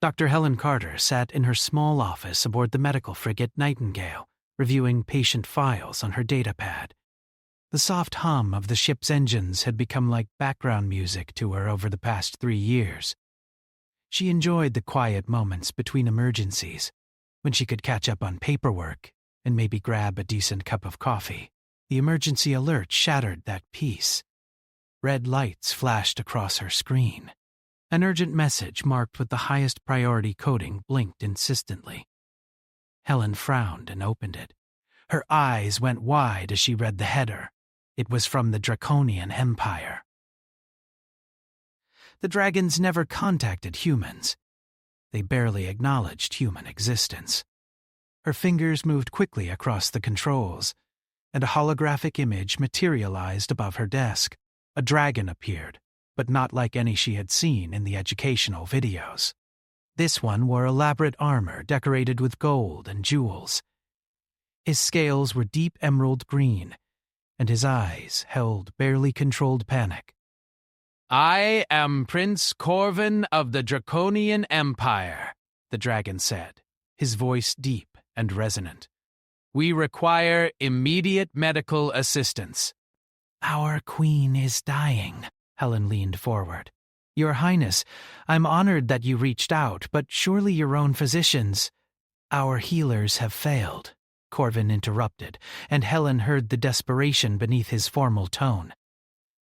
Dr. Helen Carter sat in her small office aboard the medical frigate Nightingale, reviewing patient files on her datapad. The soft hum of the ship's engines had become like background music to her over the past 3 years. She enjoyed the quiet moments between emergencies, when she could catch up on paperwork and maybe grab a decent cup of coffee. The emergency alert shattered that peace. Red lights flashed across her screen. An urgent message marked with the highest priority coding blinked insistently. Helen frowned and opened it. Her eyes went wide as she read the header. It was from the Draconian Empire. The dragons never contacted humans. They barely acknowledged human existence. Her fingers moved quickly across the controls, and a holographic image materialized above her desk. A dragon appeared, but not like any she had seen in the educational videos. This one wore elaborate armor decorated with gold and jewels. His scales were deep emerald green, and his eyes held barely controlled panic. "I am Prince Corvin of the Draconian Empire," the dragon said, his voice deep and resonant. "We require immediate medical assistance." "Our queen is dying," Helen leaned forward. "Your Highness, I'm honored that you reached out, but surely your own physicians—" "Our healers have failed," Corvin interrupted, and Helen heard the desperation beneath his formal tone.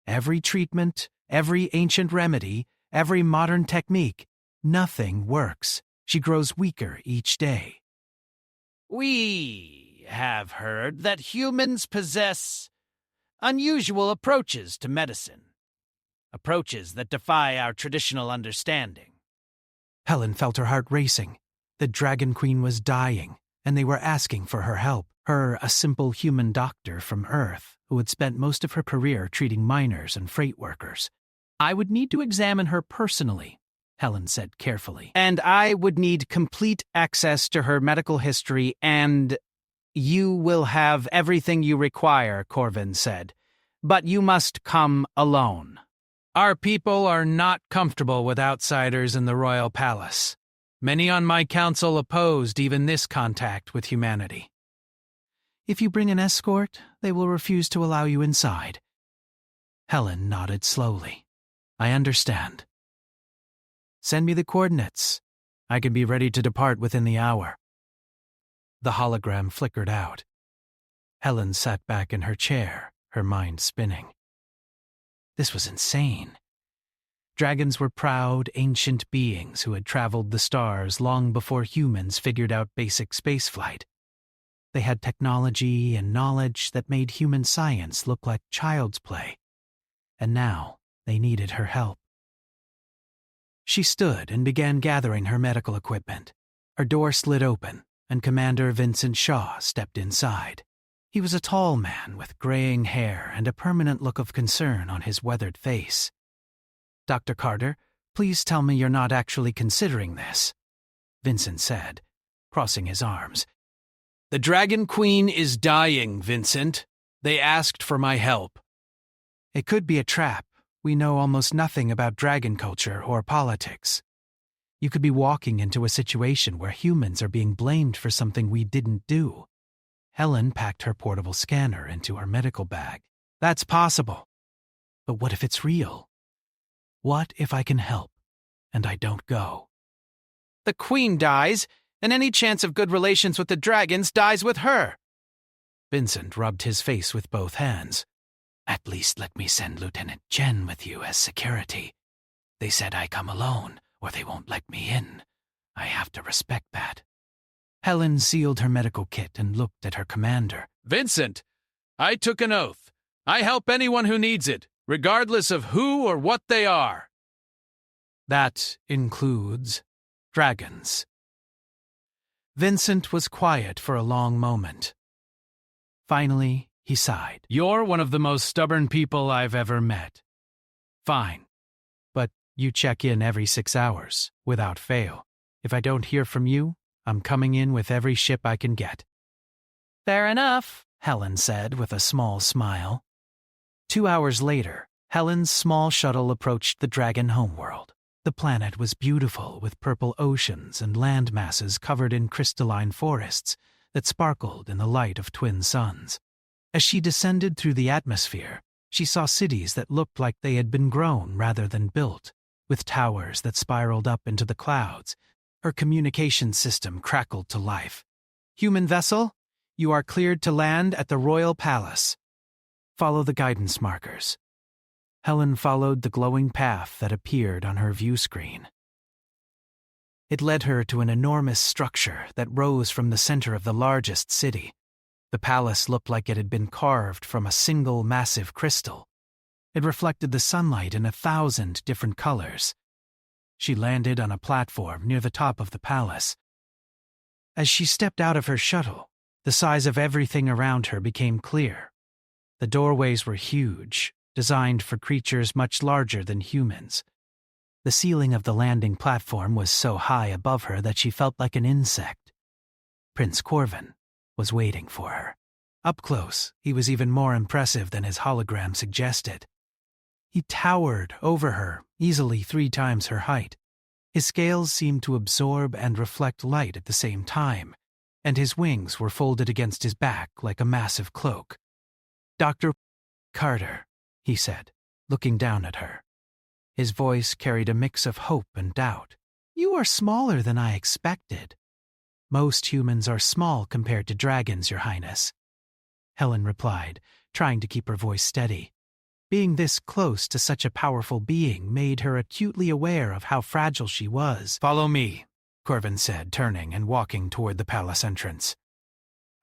"Every treatment, every ancient remedy, every modern technique, nothing works. She grows weaker each day." "We have heard that humans possess unusual approaches to medicine. Approaches that defy our traditional understanding." Helen felt her heart racing. The Dragon Queen was dying, and they were asking for her help. Her, a simple human doctor from Earth, who had spent most of her career treating miners and freight workers. "I would need to examine her personally," Helen said carefully. "And I would need complete access to her medical history and—" "You will have everything you require," Corvin said. "But you must come alone. Our people are not comfortable with outsiders in the royal palace. Many on my council opposed even this contact with humanity." "If you bring an escort, they will refuse to allow you inside." Helen nodded slowly. "I understand. Send me the coordinates. I can be ready to depart within the hour." The hologram flickered out. Helen sat back in her chair, her mind spinning. This was insane. Dragons were proud, ancient beings who had traveled the stars long before humans figured out basic spaceflight. They had technology and knowledge that made human science look like child's play. And now they needed her help. She stood and began gathering her medical equipment. Her door slid open, and Commander Vincent Shaw stepped inside. He was a tall man with graying hair and a permanent look of concern on his weathered face. "Dr. Carter, please tell me you're not actually considering this," Vincent said, crossing his arms. "The Dragon Queen is dying, Vincent. They asked for my help." "It could be a trap. We know almost nothing about dragon culture or politics. You could be walking into a situation where humans are being blamed for something we didn't do." Helen packed her portable scanner into her medical bag. "That's possible. But what if it's real? What if I can help, and I don't go?" "The Queen dies, and any chance of good relations with the dragons dies with her." Vincent rubbed his face with both hands. "At least let me send Lieutenant Jen with you as security. They said I come alone, or they won't let me in. I have to respect that." Helen sealed her medical kit and looked at her commander. "Vincent, I took an oath. I help anyone who needs it, regardless of who or what they are." "That includes dragons." Vincent was quiet for a long moment. Finally, he sighed. "You're one of the most stubborn people I've ever met. Fine, but you check in every 6 hours, without fail. If I don't hear from you, I'm coming in with every ship I can get." "Fair enough," Helen said with a small smile. 2 hours later, Helen's small shuttle approached the Dragon homeworld. The planet was beautiful, with purple oceans and land masses covered in crystalline forests that sparkled in the light of twin suns. As she descended through the atmosphere, she saw cities that looked like they had been grown rather than built, with towers that spiraled up into the clouds. Her communication system crackled to life. "Human vessel, you are cleared to land at the Royal Palace. Follow the guidance markers." Helen followed the glowing path that appeared on her view screen. It led her to an enormous structure that rose from the center of the largest city. The palace looked like it had been carved from a single massive crystal. It reflected the sunlight in 1,000 different colors. She landed on a platform near the top of the palace. As she stepped out of her shuttle, the size of everything around her became clear. The doorways were huge, designed for creatures much larger than humans. The ceiling of the landing platform was so high above her that she felt like an insect. Prince Corvin was waiting for her. Up close, he was even more impressive than his hologram suggested. He towered over her, easily 3 times her height. His scales seemed to absorb and reflect light at the same time, and his wings were folded against his back like a massive cloak. "Dr. Carter," he said, looking down at her. His voice carried a mix of hope and doubt. "You are smaller than I expected." "Most humans are small compared to dragons, Your Highness," Helen replied, trying to keep her voice steady. Being this close to such a powerful being made her acutely aware of how fragile she was. "Follow me," Corvin said, turning and walking toward the palace entrance.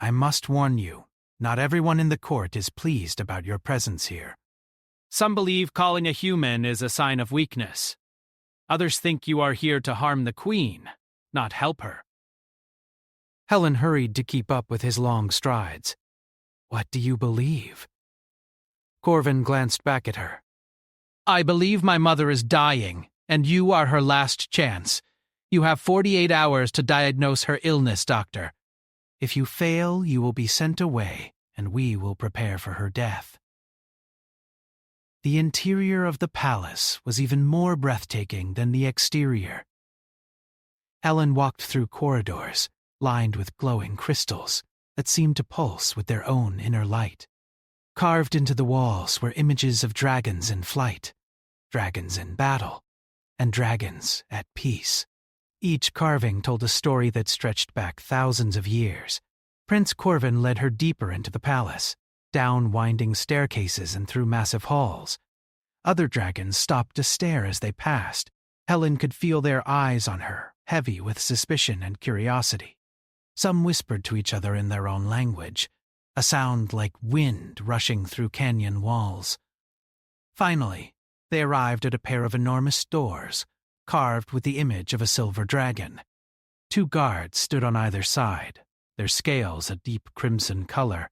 "I must warn you, not everyone in the court is pleased about your presence here. Some believe calling a human is a sign of weakness. Others think you are here to harm the queen, not help her." Helen hurried to keep up with his long strides. "What do you believe?" Corvin glanced back at her. "I believe my mother is dying, and you are her last chance. You have 48 hours to diagnose her illness, Doctor. If you fail, you will be sent away, and we will prepare for her death." The interior of the palace was even more breathtaking than the exterior. Helen walked through corridors, lined with glowing crystals, that seemed to pulse with their own inner light. Carved into the walls were images of dragons in flight, dragons in battle, and dragons at peace. Each carving told a story that stretched back thousands of years. Prince Corvin led her deeper into the palace, down winding staircases and through massive halls. Other dragons stopped to stare as they passed. Helen could feel their eyes on her, heavy with suspicion and curiosity. Some whispered to each other in their own language, a sound like wind rushing through canyon walls. Finally, they arrived at a pair of enormous doors, carved with the image of a silver dragon. 2 guards stood on either side, their scales a deep crimson color.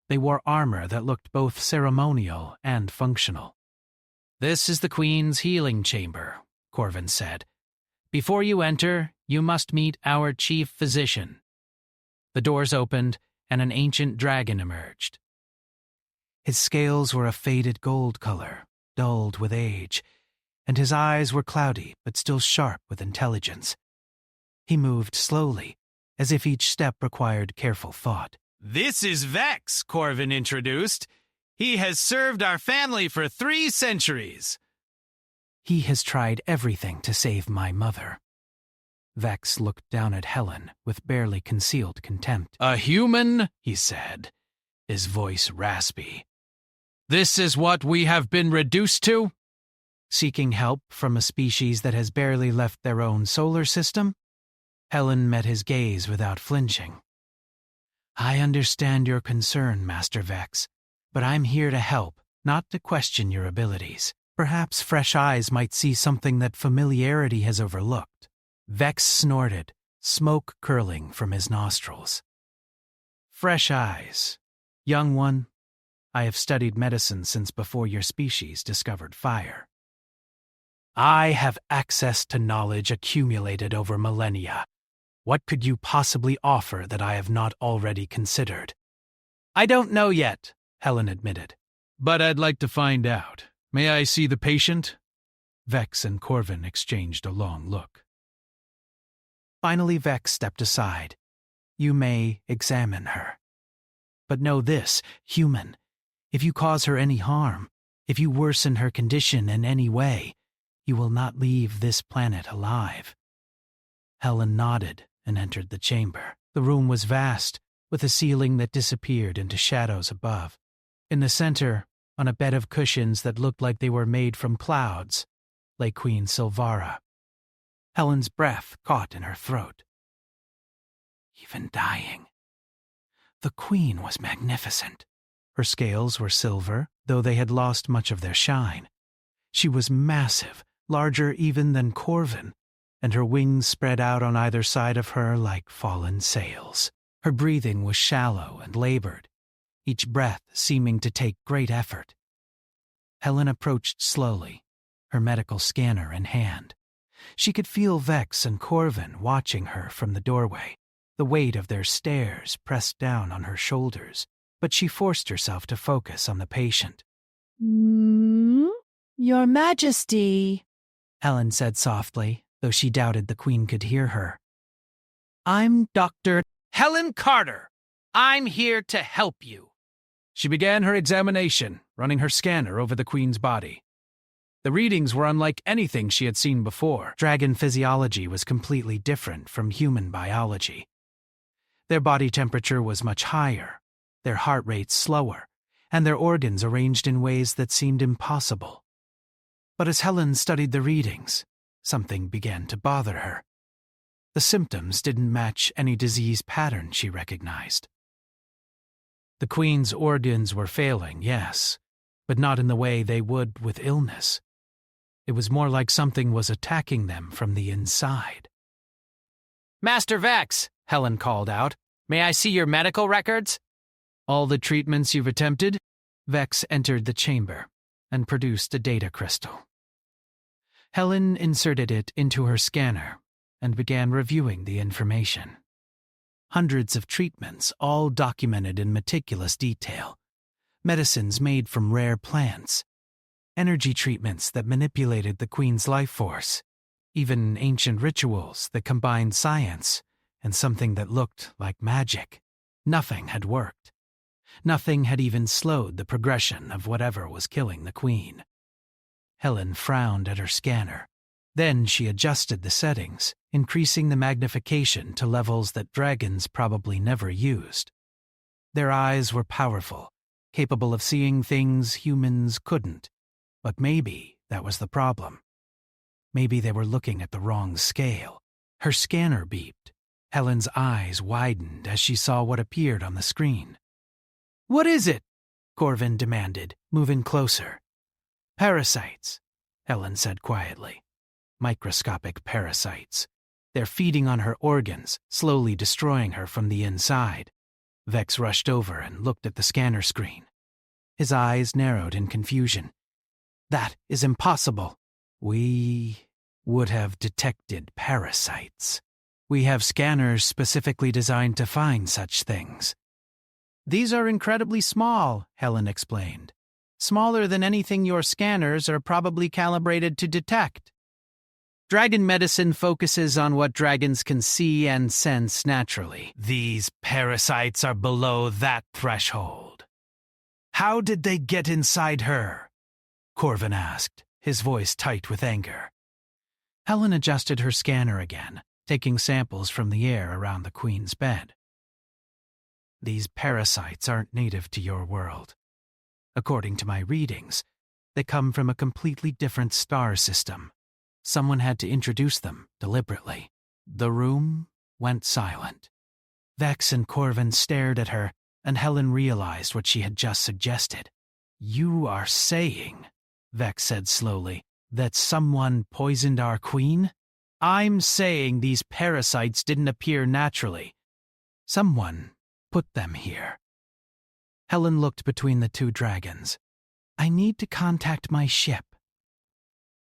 They wore armor that looked both ceremonial and functional. "This is the Queen's healing chamber," Corvin said. "Before you enter, you must meet our chief physician." The doors opened, and an ancient dragon emerged. His scales were a faded gold color, dulled with age, and his eyes were cloudy but still sharp with intelligence. He moved slowly, as if each step required careful thought. "This is Vex," Corvin introduced. "He has served our family for 3 centuries. "He has tried everything to save my mother." Vex looked down at Helen with barely concealed contempt. "A human," he said, his voice raspy. "This is what we have been reduced to?" Seeking help from a species that has barely left their own solar system? Helen met his gaze without flinching. "I understand your concern, Master Vex, but I'm here to help, not to question your abilities. Perhaps fresh eyes might see something that familiarity has overlooked." Vex snorted, smoke curling from his nostrils. "Fresh eyes. Young one, I have studied medicine since before your species discovered fire. I have access to knowledge accumulated over millennia. What could you possibly offer that I have not already considered?" "I don't know yet," Helen admitted. "But I'd like to find out. May I see the patient?" Vex and Corvin exchanged a long look. Finally, Vex stepped aside. You may examine her. But know this, human. If you cause her any harm, if you worsen her condition in any way, you will not leave this planet alive. Helen nodded and entered the chamber. The room was vast, with a ceiling that disappeared into shadows above. In the center, on a bed of cushions that looked like they were made from clouds, lay Queen Silvara. Helen's breath caught in her throat. Even dying. The queen was magnificent. Her scales were silver, though they had lost much of their shine. She was massive, larger even than Corvin, and her wings spread out on either side of her like fallen sails. Her breathing was shallow and labored, each breath seeming to take great effort. Helen approached slowly, her medical scanner in hand. She could feel Vex and Corvin watching her from the doorway, the weight of their stares pressed down on her shoulders, but she forced herself to focus on the patient. Your Majesty, Helen said softly, though she doubted the Queen could hear her. I'm Dr. Helen Carter, I'm here to help you. She began her examination, running her scanner over the Queen's body. The readings were unlike anything she had seen before. Dragon physiology was completely different from human biology. Their body temperature was much higher, their heart rates slower, and their organs arranged in ways that seemed impossible. But as Helen studied the readings, something began to bother her. The symptoms didn't match any disease pattern she recognized. The Queen's organs were failing, yes, but not in the way they would with illness. It was more like something was attacking them from the inside. Master Vex, Helen called out. May I see your medical records? All the treatments you've attempted? Vex entered the chamber and produced a data crystal. Helen inserted it into her scanner and began reviewing the information. Hundreds of treatments, all documented in meticulous detail. Medicines made from rare plants. Energy treatments that manipulated the Queen's life force. Even ancient rituals that combined science and something that looked like magic. Nothing had worked. Nothing had even slowed the progression of whatever was killing the Queen. Helen frowned at her scanner. Then she adjusted the settings, increasing the magnification to levels that dragons probably never used. Their eyes were powerful, capable of seeing things humans couldn't. But maybe that was the problem. Maybe they were looking at the wrong scale. Her scanner beeped. Helen's eyes widened as she saw what appeared on the screen. What is it? Corvin demanded, moving closer. Parasites, Helen said quietly. Microscopic parasites. They're feeding on her organs, slowly destroying her from the inside. Vex rushed over and looked at the scanner screen. His eyes narrowed in confusion. That is impossible. We would have detected parasites. We have scanners specifically designed to find such things. These are incredibly small, Helen explained. Smaller than anything your scanners are probably calibrated to detect. Dragon medicine focuses on what dragons can see and sense naturally. These parasites are below that threshold. How did they get inside her? Corvin asked, his voice tight with anger. Helen adjusted her scanner again, taking samples from the air around the Queen's bed. These parasites aren't native to your world. According to my readings, they come from a completely different star system. Someone had to introduce them deliberately. The room went silent. Vex and Corvin stared at her, and Helen realized what she had just suggested. You are saying, Vex said slowly, that someone poisoned our Queen? I'm saying these parasites didn't appear naturally. Someone put them here. Helen looked between the two dragons. I need to contact my ship.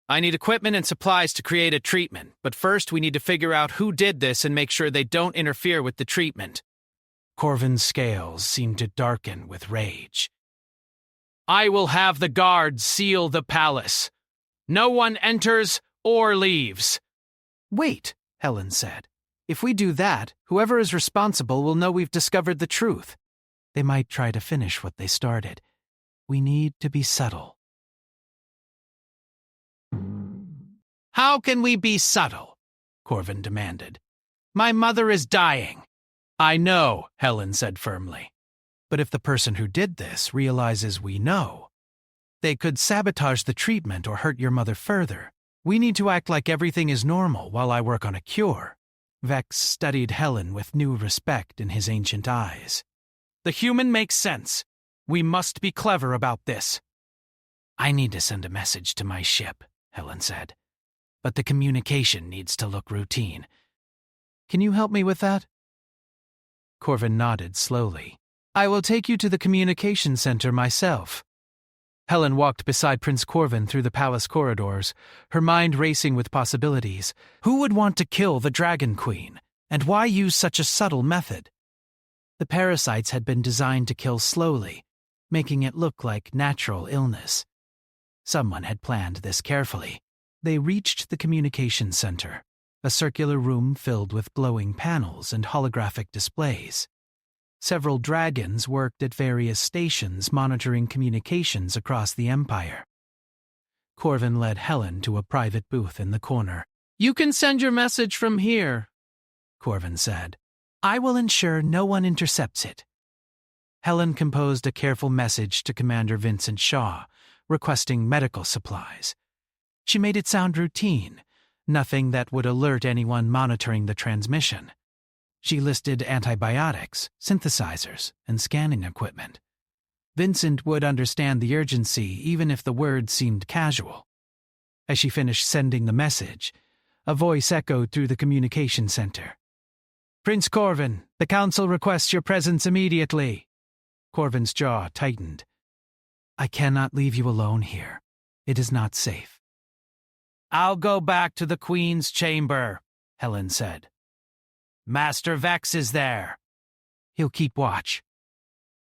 I need equipment and supplies to create a treatment, but first we need to figure out who did this and make sure they don't interfere with the treatment. Corvin's scales seemed to darken with rage. I will have the guards seal the palace. No one enters or leaves. Wait, Helen said. If we do that, whoever is responsible will know we've discovered the truth. They might try to finish what they started. We need to be subtle. How can we be subtle? Corvin demanded. My mother is dying. I know, Helen said firmly. But if the person who did this realizes we know, they could sabotage the treatment or hurt your mother further. We need to act like everything is normal while I work on a cure. Vex studied Helen with new respect in his ancient eyes. The human makes sense. We must be clever about this. I need to send a message to my ship, Helen said. But the communication needs to look routine. Can you help me with that? Corvin nodded slowly. I will take you to the communication center myself. Helen walked beside Prince Corvin through the palace corridors, her mind racing with possibilities. Who would want to kill the Dragon Queen? And why use such a subtle method? The parasites had been designed to kill slowly, making it look like natural illness. Someone had planned this carefully. They reached the communication center, a circular room filled with glowing panels and holographic displays. Several dragons worked at various stations monitoring communications across the Empire. Corvin led Helen to a private booth in the corner. You can send your message from here, Corvin said. I will ensure no one intercepts it. Helen composed a careful message to Commander Vincent Shaw, requesting medical supplies. She made it sound routine, nothing that would alert anyone monitoring the transmission. She listed antibiotics, synthesizers, and scanning equipment. Vincent would understand the urgency even if the words seemed casual. As she finished sending the message, a voice echoed through the communication center. Prince Corvin, the Council requests your presence immediately. Corvin's jaw tightened. I cannot leave you alone here. It is not safe. I'll go back to the Queen's chamber, Helen said. Master Vex is there. He'll keep watch.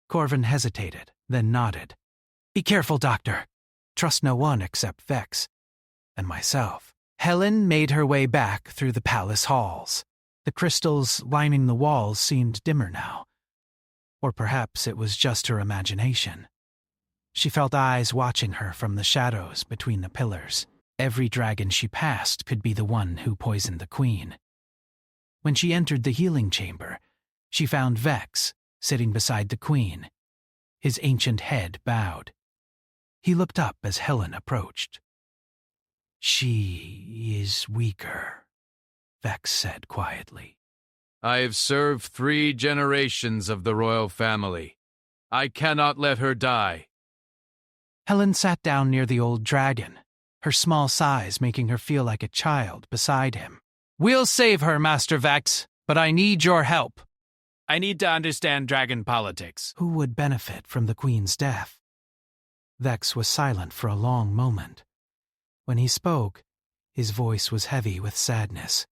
Corvin hesitated, then nodded. Be careful, Doctor. Trust no one except Vex. And myself. Helen made her way back through the palace halls. The crystals lining the walls seemed dimmer now. Or perhaps it was just her imagination. She felt eyes watching her from the shadows between the pillars. Every dragon she passed could be the one who poisoned the Queen. When she entered the healing chamber, she found Vex sitting beside the Queen, his ancient head bowed. He looked up as Helen approached. She is weaker, Vex said quietly. I have served 3 generations of the royal family. I cannot let her die. Helen sat down near the old dragon, her small size making her feel like a child beside him. We'll save her, Master Vex, but I need your help. I need to understand dragon politics. Who would benefit from the Queen's death? Vex was silent for a long moment. When he spoke, his voice was heavy with sadness.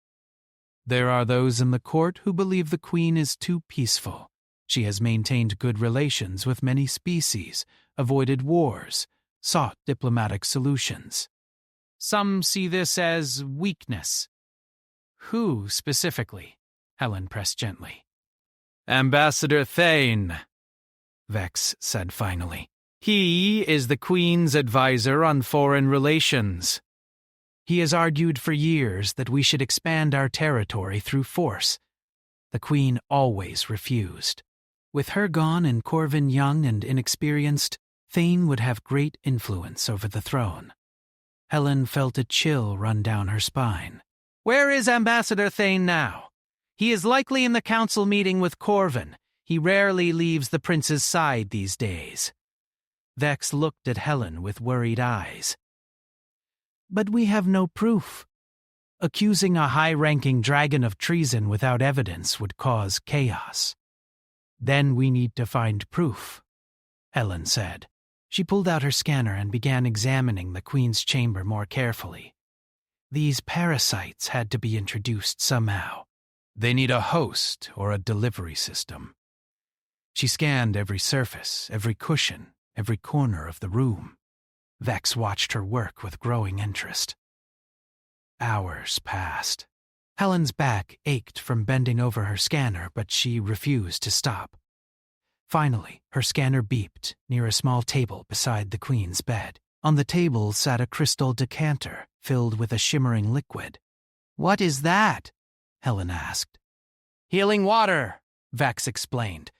There are those in the court who believe the Queen is too peaceful. She has maintained good relations with many species, avoided wars, sought diplomatic solutions. Some see this as weakness. Who, specifically? Helen pressed gently. Ambassador Thane, Vex said finally. He is the Queen's advisor on foreign relations. He has argued for years that we should expand our territory through force. The Queen always refused. With her gone and Corvin young and inexperienced, Thane would have great influence over the throne. Helen felt a chill run down her spine. Where is Ambassador Thane now? He is likely in the council meeting with Corvin. He rarely leaves the prince's side these days. Vex looked at Helen with worried eyes. But we have no proof. Accusing a high-ranking dragon of treason without evidence would cause chaos. Then we need to find proof, Helen said. She pulled out her scanner and began examining the Queen's chamber more carefully. These parasites had to be introduced somehow. They need a host or a delivery system. She scanned every surface, every cushion, every corner of the room. Vex watched her work with growing interest. Hours passed. Helen's back ached from bending over her scanner, but she refused to stop. Finally, her scanner beeped near a small table beside the Queen's bed. On the table sat a crystal decanter filled with a shimmering liquid. What is that? Helen asked. Healing water, Vex explained.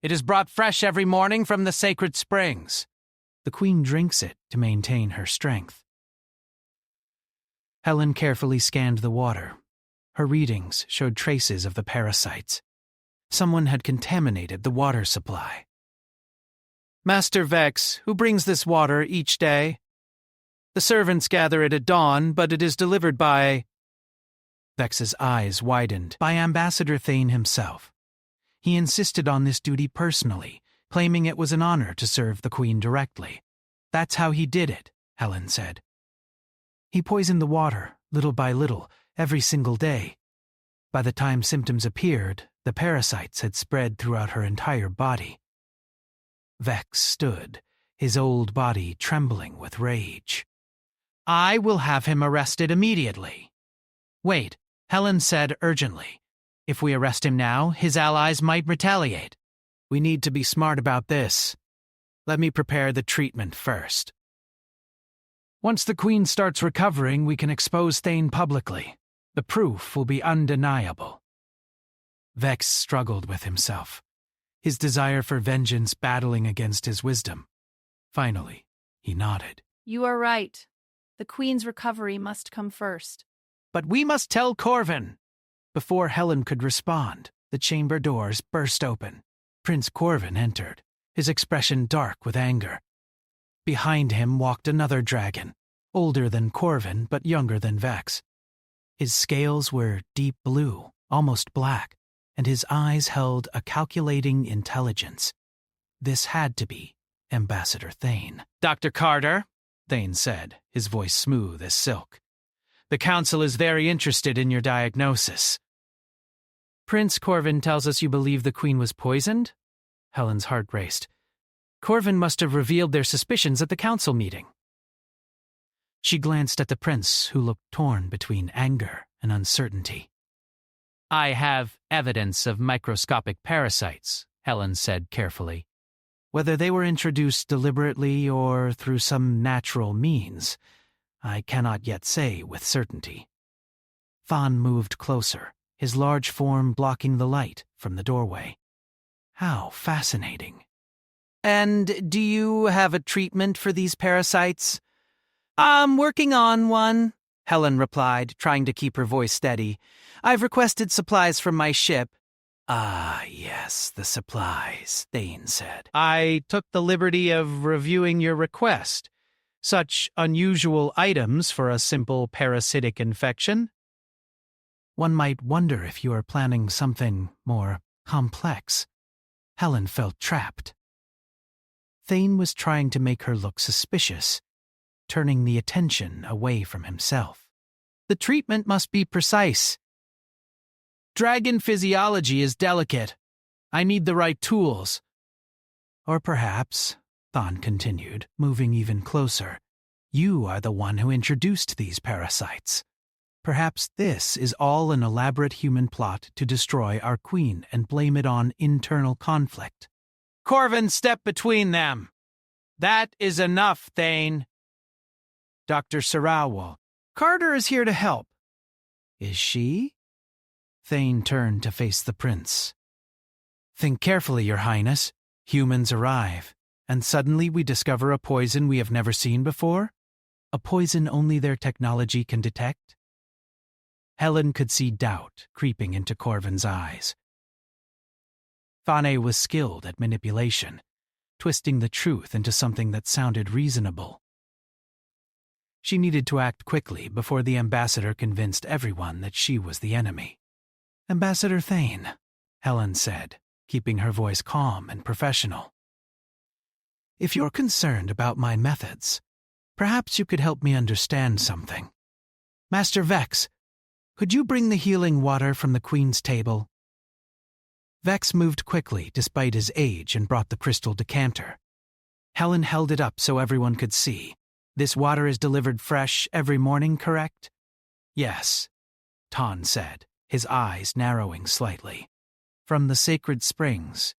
It is brought fresh every morning from the sacred springs. The Queen drinks it to maintain her strength. Helen carefully scanned the water. Her readings showed traces of the parasites. Someone had contaminated the water supply. Master Vex, who brings this water each day? The servants gather it at dawn, but it is delivered by... Vex's eyes widened. By Ambassador Thane himself. He insisted on this duty personally, claiming it was an honor to serve the Queen directly. That's how he did it, Helen said. He poisoned the water, little by little, every single day. By the time symptoms appeared, the parasites had spread throughout her entire body. Vex stood, his old body trembling with rage. I will have him arrested immediately. Wait, Helen said urgently. If we arrest him now, his allies might retaliate. We need to be smart about this. Let me prepare the treatment first. Once the Queen starts recovering, we can expose Thane publicly. The proof will be undeniable. Vex struggled with himself, his desire for vengeance battling against his wisdom. Finally, he nodded. You are right. The Queen's recovery must come first. But we must tell Corvin. Before Helen could respond, the chamber doors burst open. Prince Corvin entered, his expression dark with anger. Behind him walked another dragon, older than Corvin but younger than Vex. His scales were deep blue, almost black, and his eyes held a calculating intelligence. This had to be Ambassador Thane. Dr. Carter, Thane said, his voice smooth as silk. The Council is very interested in your diagnosis. Prince Corvin tells us you believe the Queen was poisoned? Helen's heart raced. Corvin must have revealed their suspicions at the council meeting. She glanced at the prince, who looked torn between anger and uncertainty. I have evidence of microscopic parasites, Helen said carefully. Whether they were introduced deliberately or through some natural means, I cannot yet say with certainty. Thane moved closer, his large form blocking the light from the doorway. How fascinating. And do you have a treatment for these parasites? I'm working on one, Helen replied, trying to keep her voice steady. I've requested supplies from my ship. Ah, yes, the supplies, Thane said. I took the liberty of reviewing your request. Such unusual items for a simple parasitic infection. One might wonder if you are planning something more complex. Helen felt trapped. Thane was trying to make her look suspicious, turning the attention away from himself. The treatment must be precise. Dragon physiology is delicate. I need the right tools. Or perhaps, Thane continued, moving even closer, you are the one who introduced these parasites. Perhaps this is all an elaborate human plot to destroy our Queen and blame it on internal conflict. Corvin, step between them. That is enough, Thane. Dr. Sarawal. Carter is here to help. Is she? Thane turned to face the prince. Think carefully, Your Highness. Humans arrive, and suddenly we discover a poison we have never seen before? A poison only their technology can detect? Helen could see doubt creeping into Corvin's eyes. Thane was skilled at manipulation, twisting the truth into something that sounded reasonable. She needed to act quickly before the ambassador convinced everyone that she was the enemy. Ambassador Thane, Helen said, keeping her voice calm and professional. If you're concerned about my methods, perhaps you could help me understand something. Master Vex, could you bring the healing water from the Queen's table? Vex moved quickly despite his age and brought the crystal decanter. Helen held it up so everyone could see, This water is delivered fresh every morning, correct? Yes, Ton said, his eyes narrowing slightly. From the sacred springs.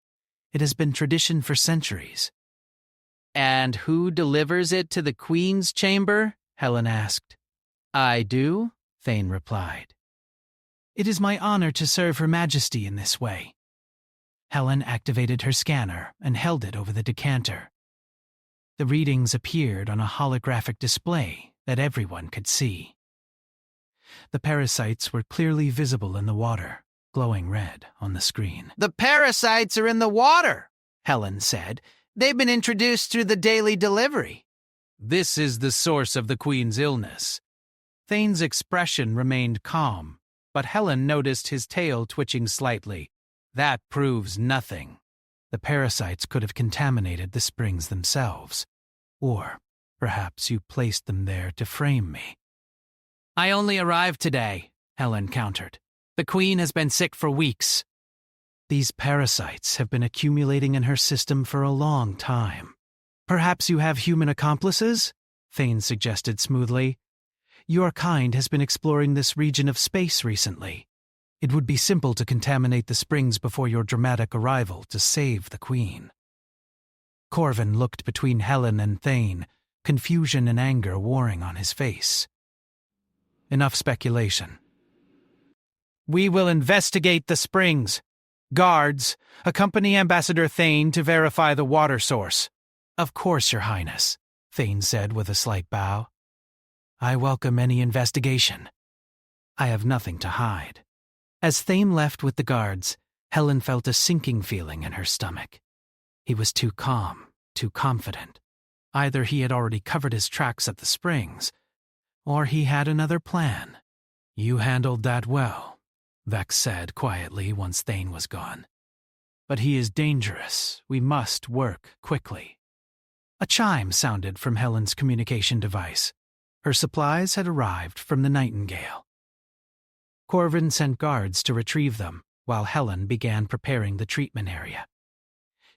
It has been tradition for centuries. And who delivers it to the Queen's chamber? Helen asked. I do, Thane replied. It is my honor to serve Her Majesty in this way. Helen activated her scanner and held it over the decanter. The readings appeared on a holographic display that everyone could see. The parasites were clearly visible in the water, glowing red on the screen. The parasites are in the water, Helen said. They've been introduced through the daily delivery. This is the source of the Queen's illness. Thane's expression remained calm, but Helen noticed his tail twitching slightly. That proves nothing. The parasites could have contaminated the springs themselves. Or perhaps you placed them there to frame me. I only arrived today, Helen countered. The Queen has been sick for weeks. These parasites have been accumulating in her system for a long time. Perhaps you have human accomplices? Thane suggested smoothly. Your kind has been exploring this region of space recently. It would be simple to contaminate the springs before your dramatic arrival to save the Queen. Corvin looked between Helen and Thane, confusion and anger warring on his face. Enough speculation. We will investigate the springs. Guards, accompany Ambassador Thane to verify the water source. Of course, Your Highness, Thane said with a slight bow. I welcome any investigation. I have nothing to hide. As Thane left with the guards, Helen felt a sinking feeling in her stomach. He was too calm, too confident. Either he had already covered his tracks at the springs, or he had another plan. You handled that well, Vex said quietly once Thane was gone. But he is dangerous. We must work quickly. A chime sounded from Helen's communication device. Her supplies had arrived from the Nightingale. Corvin sent guards to retrieve them, while Helen began preparing the treatment area.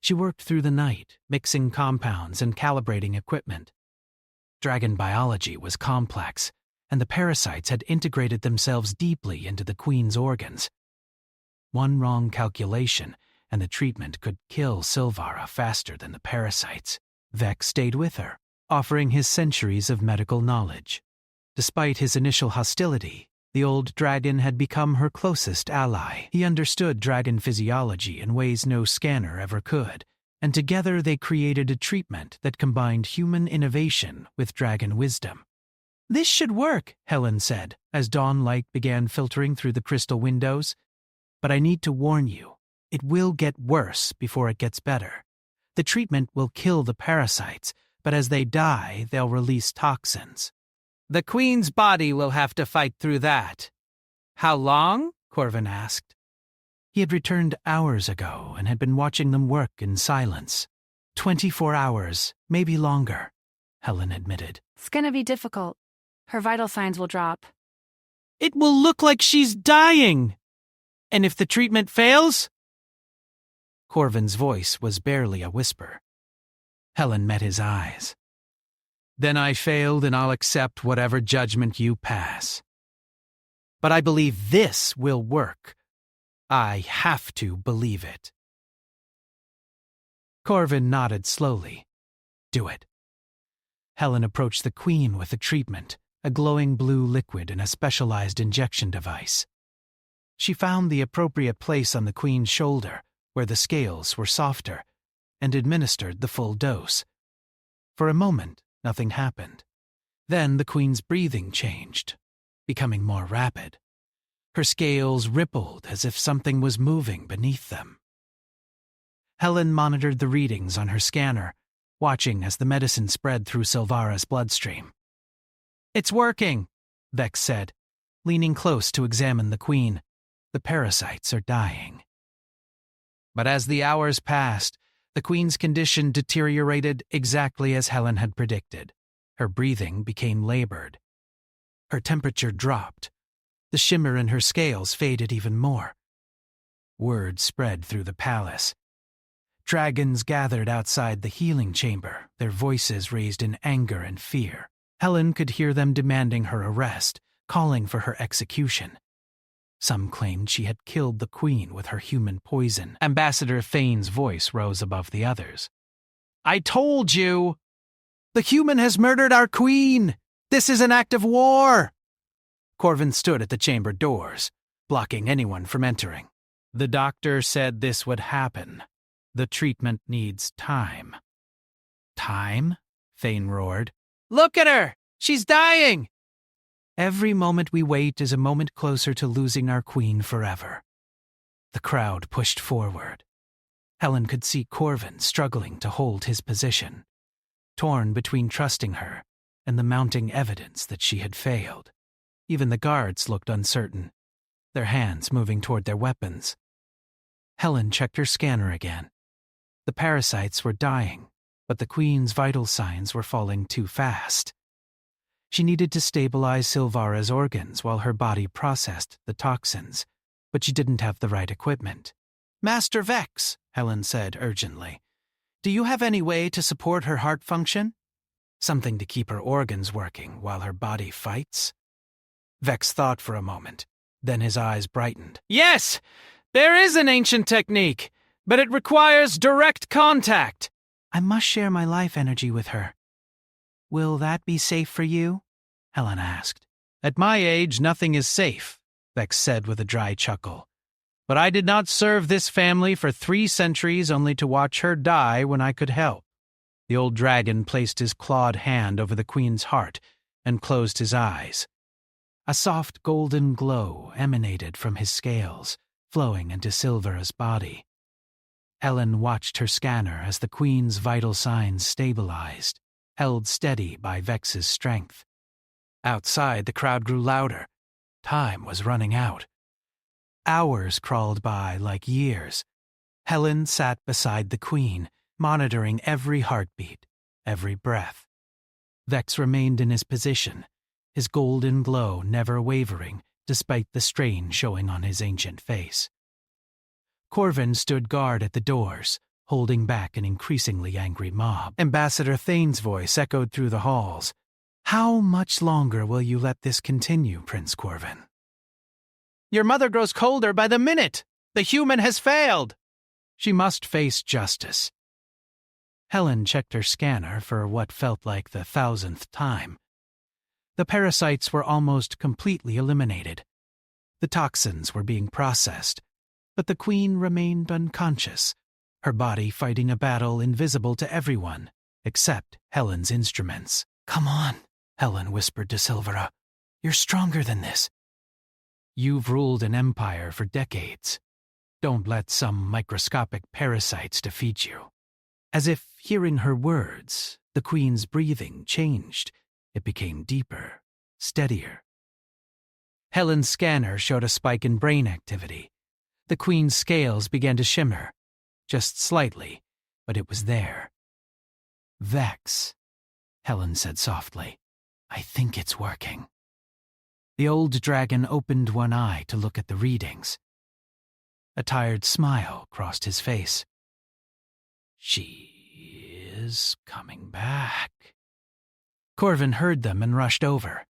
She worked through the night, mixing compounds and calibrating equipment. Dragon biology was complex, and the parasites had integrated themselves deeply into the Queen's organs. One wrong calculation, and the treatment could kill Silvara faster than the parasites. Vex stayed with her, offering his centuries of medical knowledge. Despite his initial hostility, the old dragon had become her closest ally. He understood dragon physiology in ways no scanner ever could, and together they created a treatment that combined human innovation with dragon wisdom. This should work, Helen said, as dawn light began filtering through the crystal windows. But I need to warn you, it will get worse before it gets better. The treatment will kill the parasites, but as they die, they'll release toxins. The Queen's body will have to fight through that. How long? Corvin asked. He had returned hours ago and had been watching them work in silence. 24 hours, maybe longer, Helen admitted. It's gonna be difficult. Her vital signs will drop. It will look like she's dying. And if the treatment fails? Corvin's voice was barely a whisper. Helen met his eyes. Then I failed and I'll accept whatever judgment you pass. But I believe this will work. I have to believe it. Corvin nodded slowly. Do it. Helen approached the Queen with the treatment, a glowing blue liquid in a specialized injection device. She found the appropriate place on the Queen's shoulder, where the scales were softer, and administered the full dose. For a moment, nothing happened. Then the Queen's breathing changed, becoming more rapid. Her scales rippled as if something was moving beneath them. Helen monitored the readings on her scanner, watching as the medicine spread through Silvara's bloodstream. It's working, Vex said, leaning close to examine the Queen. The parasites are dying. But as the hours passed, the Queen's condition deteriorated exactly as Helen had predicted. Her breathing became labored. Her temperature dropped. The shimmer in her scales faded even more. Word spread through the palace. Dragons gathered outside the healing chamber, their voices raised in anger and fear. Helen could hear them demanding her arrest, calling for her execution. Some claimed she had killed the queen with her human poison. Ambassador Thane's voice rose above the others. "I told you! The human has murdered our queen! This is an act of war!" Corvin stood at the chamber doors, blocking anyone from entering. "The doctor said this would happen. The treatment needs time." "Time?" Thane roared. "Look at her! She's dying! Every moment we wait is a moment closer to losing our queen forever." The crowd pushed forward. Helen could see Corvin struggling to hold his position, torn between trusting her and the mounting evidence that she had failed. Even the guards looked uncertain, their hands moving toward their weapons. Helen checked her scanner again. The parasites were dying, but the queen's vital signs were falling too fast. She needed to stabilize Silvara's organs while her body processed the toxins, but she didn't have the right equipment. "Master Vex," Helen said urgently, "do you have any way to support her heart function? Something to keep her organs working while her body fights?" Vex thought for a moment, then his eyes brightened. "Yes! There is an ancient technique, but it requires direct contact. I must share my life energy with her." "Will that be safe for you?" Helen asked. "At my age, nothing is safe," Vex said with a dry chuckle. "But I did not serve this family for 3 centuries only to watch her die when I could help." The old dragon placed his clawed hand over the queen's heart and closed his eyes. A soft golden glow emanated from his scales, flowing into Silvera's body. Helen watched her scanner as the queen's vital signs stabilized, held steady by Vex's strength. Outside, the crowd grew louder. Time was running out. Hours crawled by like years. Helen sat beside the queen, monitoring every heartbeat, every breath. Vex remained in his position, his golden glow never wavering despite the strain showing on his ancient face. Corvin stood guard at the doors, holding back an increasingly angry mob. Ambassador Thane's voice echoed through the halls. "How much longer will you let this continue, Prince Corvin?" "Your mother grows colder by the minute! The human has failed!" "She must face justice." Helen checked her scanner for what felt like the 1,000th time. The parasites were almost completely eliminated. The toxins were being processed, but the queen remained unconscious, her body fighting a battle invisible to everyone, except Helen's instruments. "Come on," Helen whispered to Silvera. "You're stronger than this. You've ruled an empire for decades. Don't let some microscopic parasites defeat you." As if hearing her words, the queen's breathing changed. It became deeper, steadier. Helen's scanner showed a spike in brain activity. The queen's scales began to shimmer, just slightly, but it was there. "Vex," Helen said softly. "I think it's working." The old dragon opened one eye to look at the readings. A tired smile crossed his face. "She is coming back." Corvin heard them and rushed over.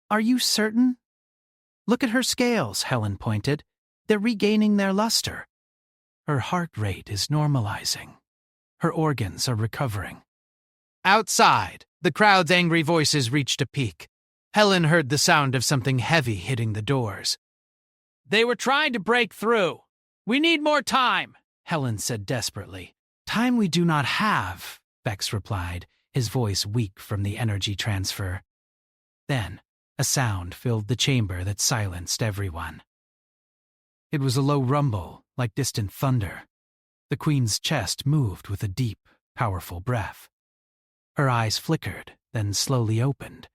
"Are you certain?" "Look at her scales," Helen pointed. "They're regaining their luster. Her heart rate is normalizing. Her organs are recovering." Outside, the crowd's angry voices reached a peak. Helen heard the sound of something heavy hitting the doors. "They were trying to break through. We need more time," Helen said desperately. "Time we do not have," Vex replied, his voice weak from the energy transfer. Then, a sound filled the chamber that silenced everyone. It was a low rumble, like distant thunder. The queen's chest moved with a deep, powerful breath. Her eyes flickered, then slowly opened.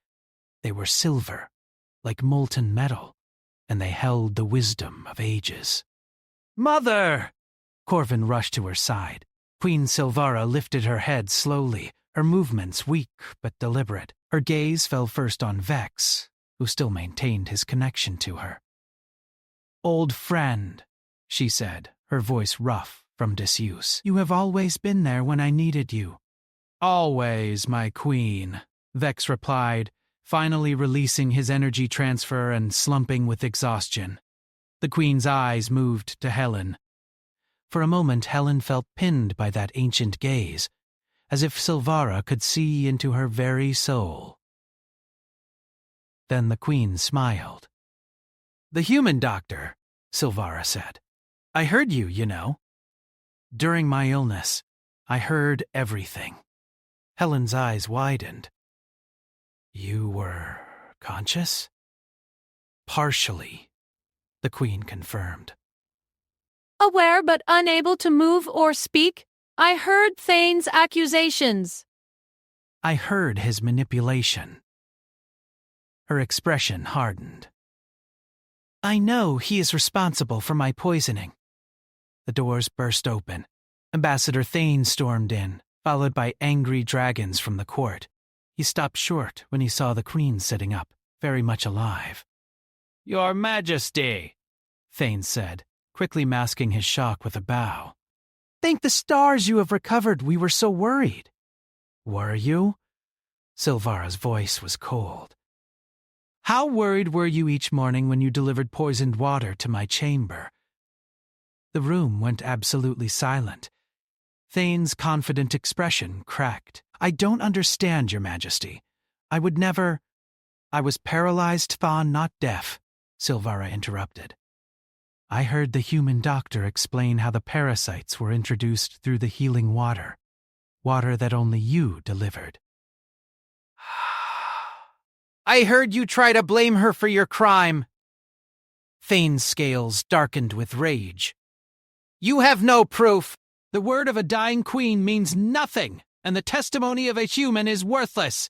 They were silver, like molten metal, and they held the wisdom of ages. "Mother!" Corvin rushed to her side. Queen Silvara lifted her head slowly, her movements weak but deliberate. Her gaze fell first on Vex, who still maintained his connection to her. "Old friend," she said, her voice rough from disuse. "You have always been there when I needed you." "Always, my queen," Vex replied, finally releasing his energy transfer and slumping with exhaustion. The Queen's eyes moved to Helen. For a moment, Helen felt pinned by that ancient gaze, as if Silvara could see into her very soul. Then the Queen smiled. "The human doctor," Silvara said. "I heard you, you know. During my illness, I heard everything." Helen's eyes widened. "You were conscious?" "Partially," the Queen confirmed. Aware but unable to move or speak, I heard Thane's accusations. "I heard his manipulation." Her expression hardened. "I know he is responsible for my poisoning." The doors burst open. Ambassador Thane stormed in, followed by angry dragons from the court. He stopped short when he saw the Queen sitting up, very much alive. "Your Majesty," Thane said, quickly masking his shock with a bow. "Thank the stars you have recovered. We were so worried." "Were you?" Silvara's voice was cold. "How worried were you each morning when you delivered poisoned water to my chamber?" The room went absolutely silent. Thane's confident expression cracked. "I don't understand, Your Majesty. I would never—" "I was paralyzed, Thane, not deaf," Silvara interrupted. "I heard the human doctor explain how the parasites were introduced through the healing water that only you delivered." "I heard you try to blame her for your crime." Thane's scales darkened with rage. "You have no proof. The word of a dying queen means nothing, and the testimony of a human is worthless."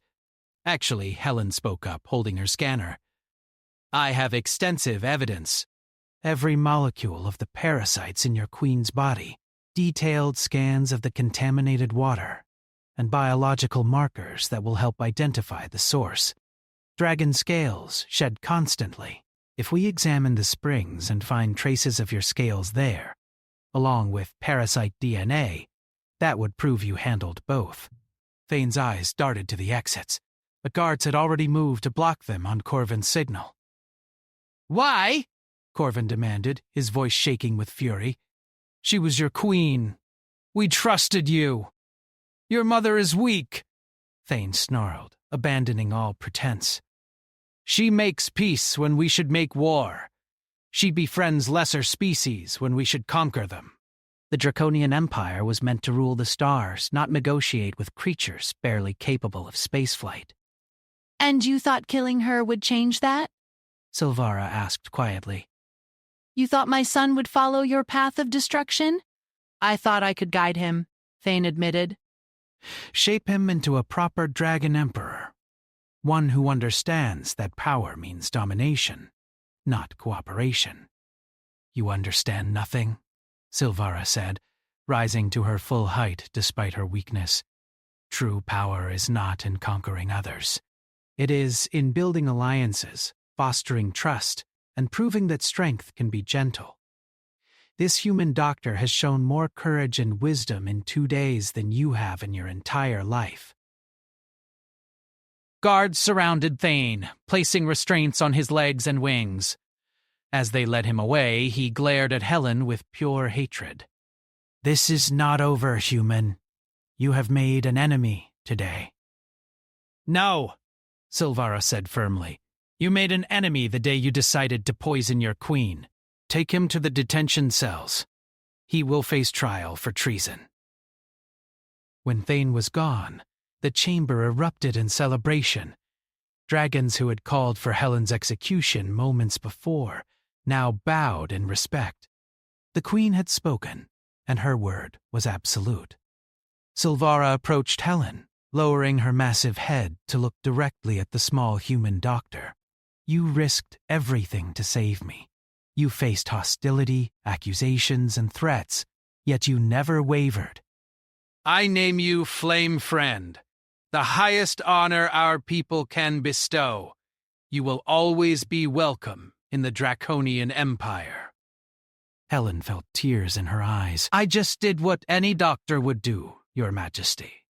Actually, Helen spoke up, holding her scanner. "I have extensive evidence. Every molecule of the parasites in your queen's body, detailed scans of the contaminated water, and biological markers that will help identify the source. Dragon scales shed constantly. If we examine the springs and find traces of your scales there, along with parasite DNA, that would prove you handled both." Thane's eyes darted to the exits, but guards had already moved to block them on Corvin's signal. "Why?" Corvin demanded, his voice shaking with fury. "She was your queen. We trusted you. Your mother is weak," Thane snarled, abandoning all pretense. "She makes peace when we should make war. She befriends lesser species when we should conquer them." The Draconian Empire was meant to rule the stars, not negotiate with creatures barely capable of spaceflight. And you thought killing her would change that? Silvara asked quietly. You thought my son would follow your path of destruction? I thought I could guide him, Thane admitted. Shape him into a proper dragon emperor. One who understands that power means domination, not cooperation. You understand nothing, Silvara said, rising to her full height despite her weakness. True power is not in conquering others. It is in building alliances, fostering trust, and proving that strength can be gentle. This human doctor has shown more courage and wisdom in 2 days than you have in your entire life. Guards surrounded Thane, placing restraints on his legs and wings. As they led him away, he glared at Helen with pure hatred. This is not over, human. You have made an enemy today. No, Silvara said firmly. You made an enemy the day you decided to poison your queen. Take him to the detention cells. He will face trial for treason. When Thane was gone, the chamber erupted in celebration. Dragons who had called for Helen's execution moments before now bowed in respect. The queen had spoken, and her word was absolute. Silvara approached Helen, lowering her massive head to look directly at the small human doctor. You risked everything to save me. You faced hostility, accusations, and threats, yet you never wavered. I name you Flame Friend, the highest honor our people can bestow. You will always be welcome in the Draconian Empire. Helen felt tears in her eyes. I just did what any doctor would do, Your Majesty.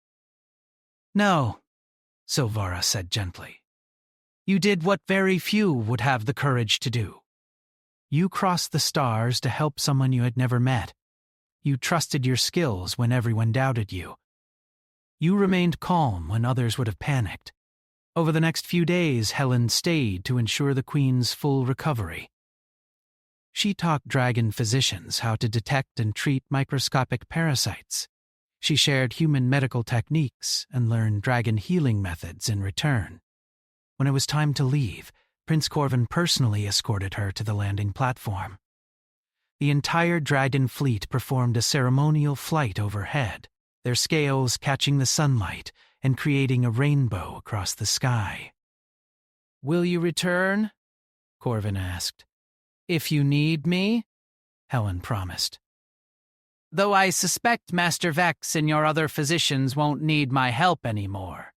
No, Silvara said gently. You did what very few would have the courage to do. You crossed the stars to help someone you had never met. You trusted your skills when everyone doubted you. You remained calm when others would have panicked. Over the next few days, Helen stayed to ensure the Queen's full recovery. She taught dragon physicians how to detect and treat microscopic parasites. She shared human medical techniques and learned dragon healing methods in return. When it was time to leave, Prince Corvin personally escorted her to the landing platform. The entire dragon fleet performed a ceremonial flight overhead, their scales catching the sunlight and creating a rainbow across the sky. Will you return? Corvin asked. If you need me, Helen promised. Though I suspect Master Vex and your other physicians won't need my help anymore.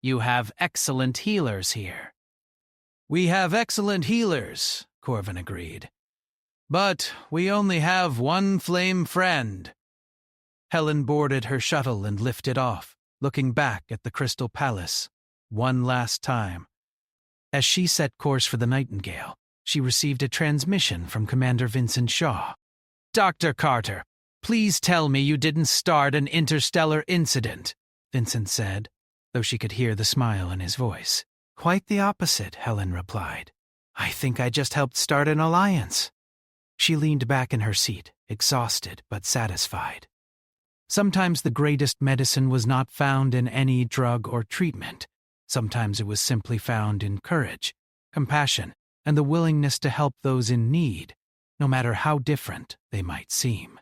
You have excellent healers here. We have excellent healers, Corvin agreed. But we only have one flame friend. Helen boarded her shuttle and lifted off, looking back at the Crystal Palace one last time. As she set course for the Nightingale, she received a transmission from Commander Vincent Shaw. Dr. Carter, please tell me you didn't start an interstellar incident, Vincent said, though she could hear the smile in his voice. Quite the opposite, Helen replied. I think I just helped start an alliance. She leaned back in her seat, exhausted but satisfied. Sometimes the greatest medicine was not found in any drug or treatment. Sometimes it was simply found in courage, compassion, and the willingness to help those in need, no matter how different they might seem.